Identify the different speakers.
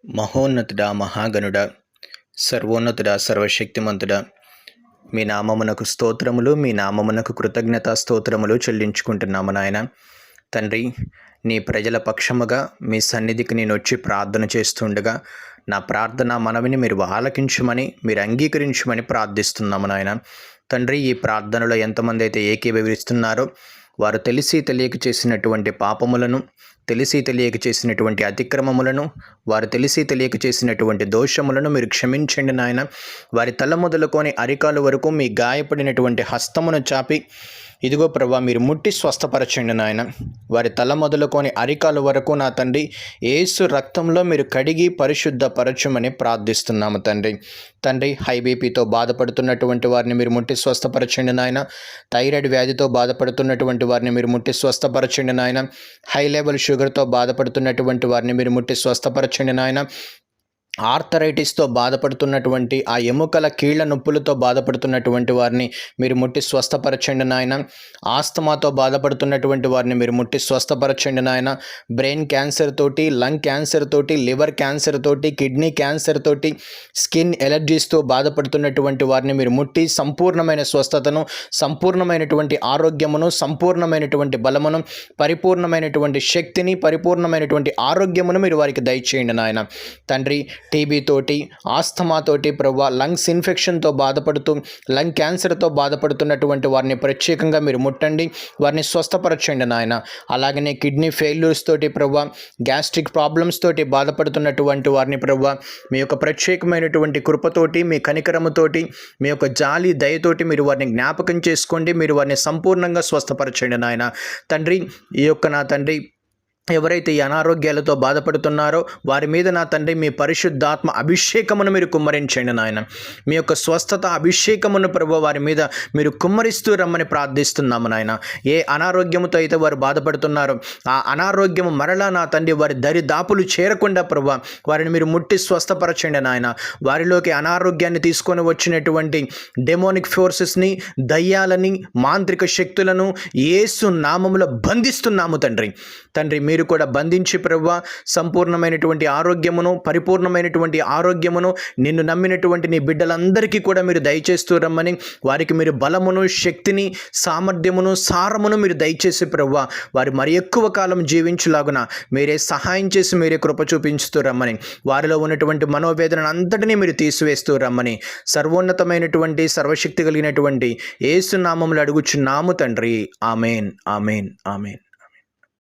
Speaker 1: మహోన్నతుడా, మహాగణుడా, సర్వోన్నతుడా, సర్వశక్తిమంతుడా, మీ నామమునకు స్తోత్రములు, మీ నామమునకు కృతజ్ఞతా స్తోత్రములు చెల్లించుకుంటున్నాము నాయన. తండ్రి, నీ ప్రజల పక్షముగా మీ సన్నిధికి నేను వచ్చి ప్రార్థన చేస్తుండగా నా ప్రార్థన మనవిని మీరు ఆలకించమని, మీరు అంగీకరించమని ప్రార్థిస్తున్నాము నాయన. తండ్రి, ఈ ప్రార్థనలో ఎంతమంది అయితే ఏకీభవిస్తున్నారో వారు తెలిసి తెలియక చేసినటువంటి పాపములను, తెలిసి తెలియక చేసినటువంటి అతిక్రమములను, వారు తెలిసి తెలియక చేసినటువంటి దోషములను మీరు క్షమించండి నాయన. వారి తల మొదలుకొని అరికాలు వరకు మీ గాయపడినటువంటి హస్తమును చాపి ఇదిగో ప్రభా మీరు ముట్టి స్వస్థపరచండి నాయన. వారి తల మొదలుకొని అరికాలు వరకు నా తండ్రి యేసు రక్తంలో మీరు కడిగి పరిశుద్ధపరచమని ప్రార్థిస్తున్నాము తండ్రి. తండ్రి, హై బీపీతో బాధపడుతున్నటువంటి వారిని మీరు ముట్టి స్వస్థపరచండి నాయన. థైరాయిడ్ వ్యాధితో బాధపడుతున్నటువంటి వారిని మీరు ముట్టి స్వస్థపరచండి నాయన. హై లెవెల్ షుగర్తో బాధపడుతున్నటువంటి వారిని మీరు ముట్టి స్వస్థపరచండి నాయన. ఆర్థరైటిస్తో బాధపడుతున్నటువంటి ఆ ఎముకల కీళ్ల నొప్పులతో బాధపడుతున్నటువంటి వారిని మీరు ముట్టి స్వస్థపరచండి నాయన. ఆస్తమాతో బాధపడుతున్నటువంటి వారిని మీరు ముట్టి స్వస్థపరచండి నాయన. బ్రెయిన్ క్యాన్సర్ తోటి, లంగ్ క్యాన్సర్ తోటి, లివర్ క్యాన్సర్ తోటి, కిడ్నీ క్యాన్సర్ తోటి, స్కిన్ ఎలర్జీస్తో బాధపడుతున్నటువంటి వారిని మీరు ముట్టి సంపూర్ణమైన స్వస్థతను, సంపూర్ణమైనటువంటి ఆరోగ్యమును, సంపూర్ణమైనటువంటి బలమును, పరిపూర్ణమైనటువంటి శక్తిని, పరిపూర్ణమైనటువంటి ఆరోగ్యమును మీరు వారికి దయచేయండి నాయన. తండ్రి, టీబీతోటి, ఆస్తమాతోటి ప్రభా, లంగ్స్ ఇన్ఫెక్షన్తో బాధపడుతూ, లంగ్ క్యాన్సర్తో బాధపడుతున్నటువంటి వారిని ప్రత్యేకంగా మీరు ముట్టండి, వారిని స్వస్థపరచండి నాయన. అలాగనే కిడ్నీ ఫెయిల్యూర్స్ తోటి ప్రభా, గ్యాస్ట్రిక్ ప్రాబ్లమ్స్ తోటి బాధపడుతున్నటువంటి వారిని ప్రభా మీ యొక్క ప్రత్యేకమైనటువంటి కృపతోటి, మీ కనికరముతోటి, మీ యొక్క జాలి దయతోటి మీరు వారిని జ్ఞాపకం చేసుకోండి, మీరు వారిని సంపూర్ణంగా స్వస్థపరచండి నాయన. తండ్రి, ఈ యొక్క నా తండ్రి ఎవరైతే ఈ అనారోగ్యాలతో బాధపడుతున్నారో వారి మీద నా తండ్రి మీ పరిశుద్ధాత్మ అభిషేకమును మీరు కుమ్మరించండి నాయన. మీ యొక్క స్వస్థత అభిషేకమును ప్రభు వారి మీద మీరు కుమ్మరిస్తూ రమ్మని ప్రార్థిస్తున్నాము నాయన. ఏ అనారోగ్యముతో అయితే వారు బాధపడుతున్నారో ఆ అనారోగ్యము మరలా నా తండ్రి వారి దరిదాపులు చేరకుండా ప్రభు వారిని మీరు ముట్టి స్వస్థపరచండి నాయన. వారిలోకి అనారోగ్యాన్ని తీసుకొని వచ్చినటువంటి డెమోనిక్ ఫోర్సెస్ని, దయ్యాలని, మాంత్రిక శక్తులను యేసు నామములో బంధిస్తున్నాము తండ్రి. తండ్రి, మీరు కూడా బంధించి ప్రభువా సంపూర్ణమైనటువంటి ఆరోగ్యమును, పరిపూర్ణమైనటువంటి ఆరోగ్యమును నిన్ను నమ్మినటువంటి నీ బిడ్డలందరికీ కూడా మీరు దయచేస్తూ రమ్మని, వారికి మీరు బలమును, శక్తిని, సామర్థ్యమును, సారమును మీరు దయచేసి ప్రభువా వారు మరి ఎక్కువ కాలం జీవించులాగున మీరే సహాయం చేసి మీరే కృప చూపించుతూ రమ్మని, వారిలో ఉన్నటువంటి మనోవేదన అంతటినీ మీరు తీసివేస్తూ రమ్మని సర్వోన్నతమైనటువంటి సర్వశక్తి కలిగినటువంటి యేసు నామములో అడుగుచున్నాము తండ్రి. Amen, amen, amen.